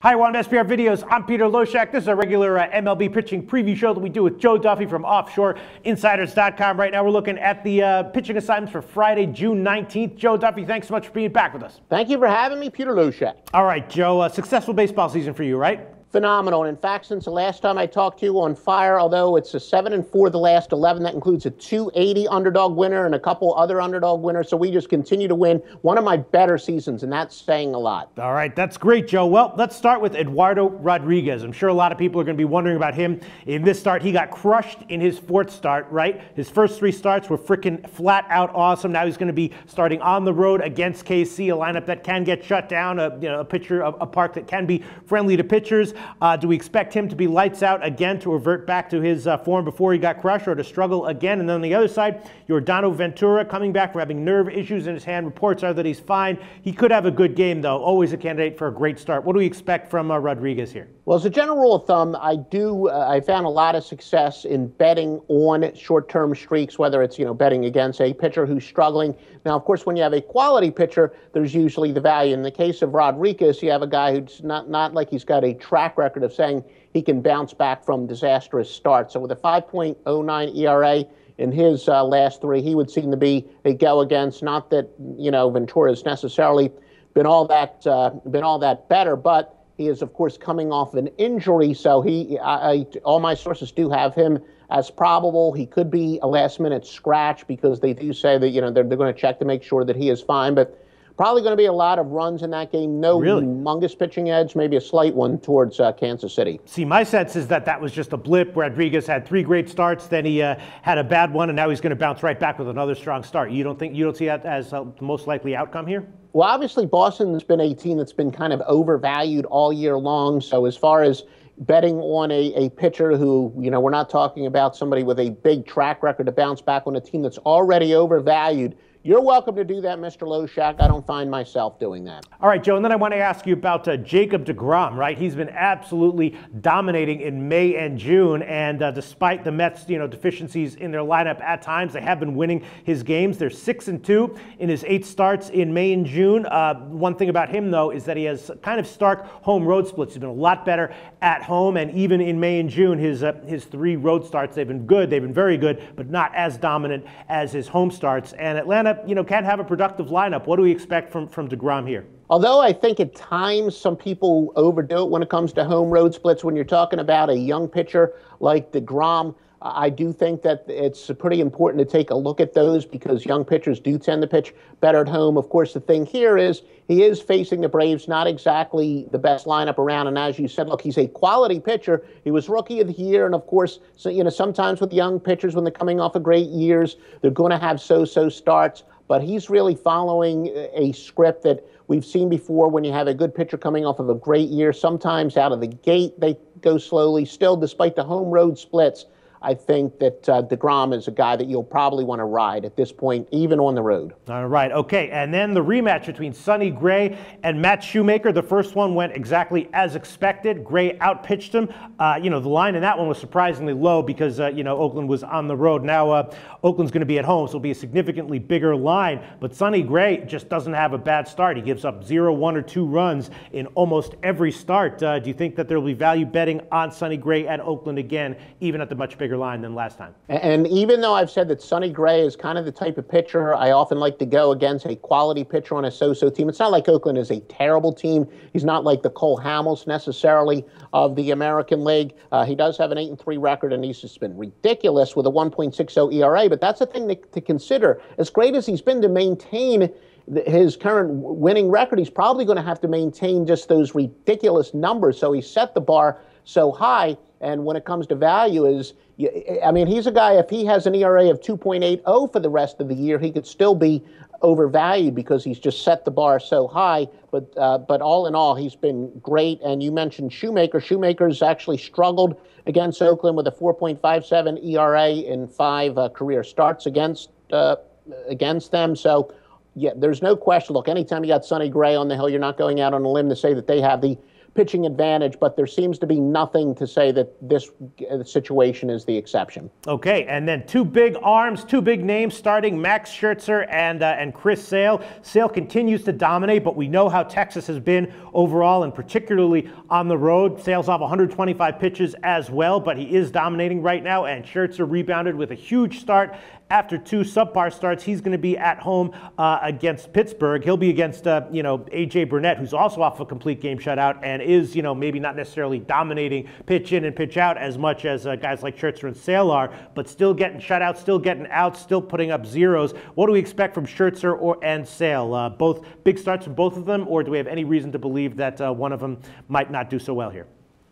Hi, welcome to SPR Videos. I'm Peter Loshak. This is a regular MLB pitching preview show that we do with Joe Duffy from OffshoreInsiders.com. Right now we're looking at the pitching assignments for Friday, June 19th. Joe Duffy, thanks so much for being back with us. Thank you for having me, Peter Loshak. All right, Joe, successful baseball season for you, right? Phenomenal. And in fact, since the last time I talked to you, on fire, although it's a 7-4 the last 11. That includes a 280 underdog winner and a couple other underdog winners. So we just continue to win. One of my better seasons, and that's saying a lot. All right, that's great, Joe. Well, let's start with Eduardo Rodriguez. I'm sure a lot of people are going to be wondering about him in this start. He got crushed in his fourth start, right? His first three starts were freaking flat out awesome. Now he's going to be starting on the road against KC, a lineup that can get shut down, a pitcher, a park that can be friendly to pitchers. Do we expect him to be lights out again, to revert back to his form before he got crushed, or to struggle again? And then on the other side, Yordano Ventura coming back from having nerve issues in his hand. Reports are that he's fine. He could have a good game, though. Always a candidate for a great start. What do we expect from Rodriguez here? Well, as a general rule of thumb, I found a lot of success in betting on short-term streaks, whether it's, betting against a pitcher who's struggling. Now, of course, when you have a quality pitcher, there's usually the value. In the case of Rodriguez, you have a guy who's not like he's got a track record of saying he can bounce back from disastrous starts. So with a 5.09 ERA in his last three, he would seem to be a go against. Not that, Ventura's necessarily been all that better, but he is, of course, coming off an injury, so all my sources do have him as probable. He could be a last-minute scratch because they do say that, they're going to check to make sure that he is fine, but probably going to be a lot of runs in that game. No humongous pitching edge, maybe a slight one towards Kansas City. See, my sense is that was just a blip. Rodriguez had three great starts, then he had a bad one, and now he's going to bounce right back with another strong start. You don't see that as the most likely outcome here? Well, obviously, Boston's been a team that's been kind of overvalued all year long. So as far as betting on a pitcher who, we're not talking about somebody with a big track record to bounce back on a team that's already overvalued, you're welcome to do that, Mr. Loshak. I don't find myself doing that. All right, Joe, and then I want to ask you about Jacob deGrom, right? He's been absolutely dominating in May and June, and despite the Mets, deficiencies in their lineup at times, they have been winning his games. They're 6-2 in his 8 starts in May and June. One thing about him, though, is that he has kind of stark home-road splits. He's been a lot better at home, and even in May and June, his 3 road starts, they've been good. They've been very good, but not as dominant as his home starts. And Atlanta, can have a productive lineup. What do we expect from deGrom here? Although I think at times some people overdo it when it comes to home road splits, when you're talking about a young pitcher like deGrom, I do think that it's pretty important to take a look at those because young pitchers do tend to pitch better at home. Of course, the thing here is he is facing the Braves, not exactly the best lineup around. And as you said, look, he's a quality pitcher. He was Rookie of the Year. And of course, sometimes with young pitchers, when they're coming off of great years, they're going to have so-so starts. But he's really following a script that we've seen before when you have a good pitcher coming off of a great year. Sometimes out of the gate, they go slowly. Still, despite the home road splits, I think that deGrom is a guy that you'll probably want to ride at this point, even on the road. All right, okay. And then the rematch between Sonny Gray and Matt Shoemaker. The first one went exactly as expected. Gray outpitched him. The line in that one was surprisingly low because, Oakland was on the road. Now Oakland's going to be at home, so it'll be a significantly bigger line. But Sonny Gray just doesn't have a bad start. He gives up 0, 1, or 2 runs in almost every start. Do you think that there will be value betting on Sonny Gray at Oakland again, even at the much bigger line than last time? And even though I've said that Sonny Gray is kind of the type of pitcher I often like to go against a quality pitcher on a so-so team, it's not like Oakland is a terrible team. He's not like the Cole Hamels necessarily of the American League. He does have an 8-3 record, and he's just been ridiculous with a 1.60 ERA. But that's a thing to consider. As great as he's been to maintain his current winning record, he's probably going to have to maintain just those ridiculous numbers. So he set the bar so high. And when it comes to value, he's a guy, if he has an ERA of 2.80 for the rest of the year, he could still be overvalued because he's just set the bar so high. But all in all, he's been great. And you mentioned Shoemaker. Shoemaker's actually struggled against Oakland with a 4.57 ERA in 5 career starts against them. So, yeah, there's no question. Look, anytime you got Sonny Gray on the hill, you're not going out on a limb to say that they have the pitching advantage, but there seems to be nothing to say that this situation is the exception. Okay, and then two big arms, two big names starting, Max Scherzer and Chris Sale. Sale continues to dominate, but we know how Texas has been overall, and particularly on the road. Sale's off 125 pitches as well, but he is dominating right now, and Scherzer rebounded with a huge start after two subpar starts. He's going to be at home against Pittsburgh. He'll be against, A.J. Burnett, who's also off a complete game shutout and is, maybe not necessarily dominating pitch in and pitch out as much as guys like Scherzer and Sale are, but still getting shutouts, still getting outs, still putting up zeros. What do we expect from Scherzer and Sale? Both big starts from both of them, or do we have any reason to believe that one of them might not do so well here?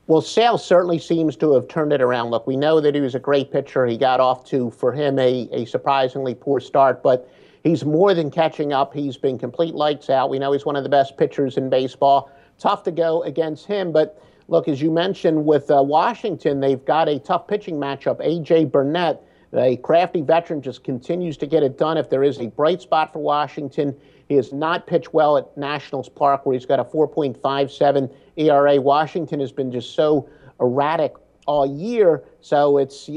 Well, Sale certainly seems to have turned it around. Look, we know that he was a great pitcher. He got off to, for him, a surprisingly poor start, but he's more than catching up. He's been complete lights out. We know he's one of the best pitchers in baseball. Tough to go against him, but look, as you mentioned with Washington, they've got a tough pitching matchup. A.J. Burnett, a crafty veteran, just continues to get it done. If there is a bright spot for Washington, he has not pitched well at Nationals Park, where he's got a 4.57 ERA. Washington has been just so erratic all year, so it's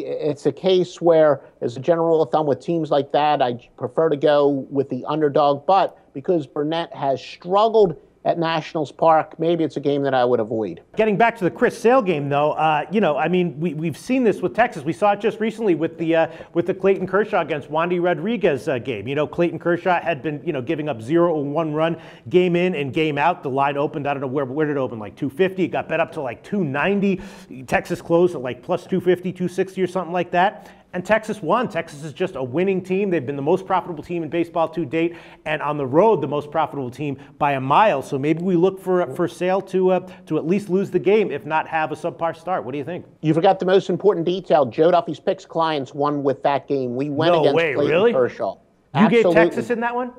a case where, as a general rule of thumb with teams like that, I prefer to go with the underdog. But because Burnett has struggled at Nationals Park, maybe it's a game that I would avoid. Getting back to the Chris Sale game, though, we've seen this with Texas. We saw it just recently with the Clayton Kershaw against Wandy Rodriguez game. Clayton Kershaw had been, giving up 0 and 1 run game in and game out. The line opened, I don't know where did it open, like 250. It got bet up to like 290. Texas closed at like plus 250, 260 or something like that. And Texas won. Texas is just a winning team. They've been the most profitable team in baseball to date, and on the road, the most profitable team by a mile. So maybe we look for Sale to at least lose the game, if not have a subpar start. What do you think? You forgot the most important detail. Joe Duffy's picks clients won with that game. We went against Clayton Kershaw. You gave Texas in that one?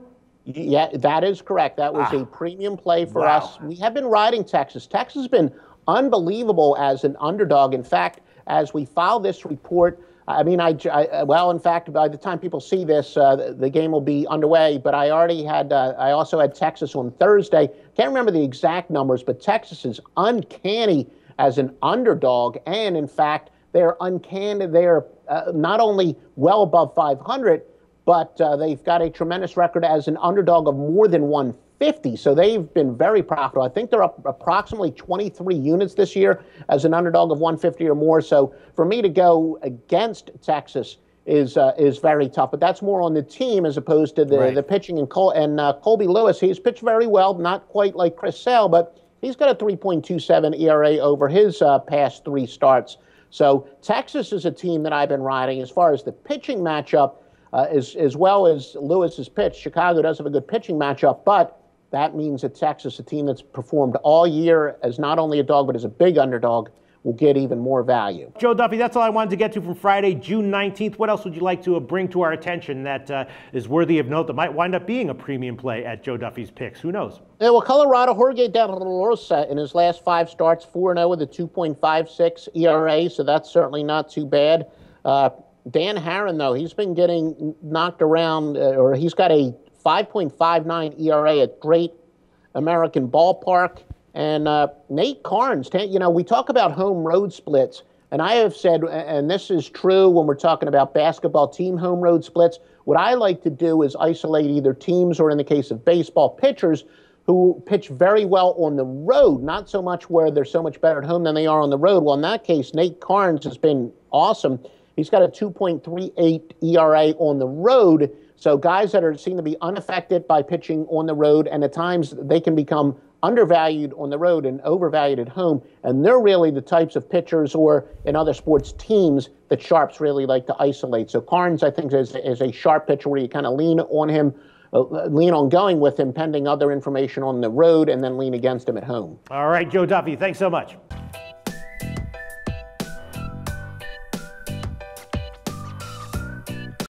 Yeah, that is correct. That was a premium play for us. We have been riding Texas. Texas has been unbelievable as an underdog. In fact, as we file this report, in fact, by the time people see this, the game will be underway. But I also had Texas on Thursday. Can't remember the exact numbers, but Texas is uncanny as an underdog. And in fact, they're uncanny. They're not only well above 500, but they've got a tremendous record as an underdog of more than 150. So they've been very profitable. I think they're up approximately 23 units this year as an underdog of 150 or more. So for me to go against Texas is very tough. But that's more on the team as opposed to the pitching. And Colby Lewis, he's pitched very well, not quite like Chris Sale, but he's got a 3.27 ERA over his past 3 starts. So Texas is a team that I've been riding. As far as the pitching matchup, as well as Lewis's pitch, Chicago does have a good pitching matchup, but that means that Texas, a team that's performed all year as not only a dog but as a big underdog, will get even more value. Joe Duffy, that's all I wanted to get to from Friday, June 19th. What else would you like to bring to our attention that is worthy of note that might wind up being a premium play at Joe Duffy's picks? Who knows? Yeah, well, Colorado, Jorge De La Rosa, in his last 5 starts, 4-0 with a 2.56 ERA, so that's certainly not too bad. Dan Herron, though, he's been getting knocked around, or he's got a 5.59 ERA at Great American Ballpark. And Nate Carnes, we talk about home road splits, and I have said, and this is true when we're talking about basketball team home road splits, what I like to do is isolate either teams or, in the case of baseball, pitchers who pitch very well on the road, not so much where they're so much better at home than they are on the road. Well, in that case, Nate Carnes has been awesome. He's got a 2.38 ERA on the road. So guys that seem to be unaffected by pitching on the road, and at times they can become undervalued on the road and overvalued at home. And they're really the types of pitchers, or in other sports, teams that sharps really like to isolate. So Carnes, I think, is a sharp pitcher where you kind of lean on him, lean on going with him pending other information on the road, and then lean against him at home. All right, Joe Duffy, thanks so much.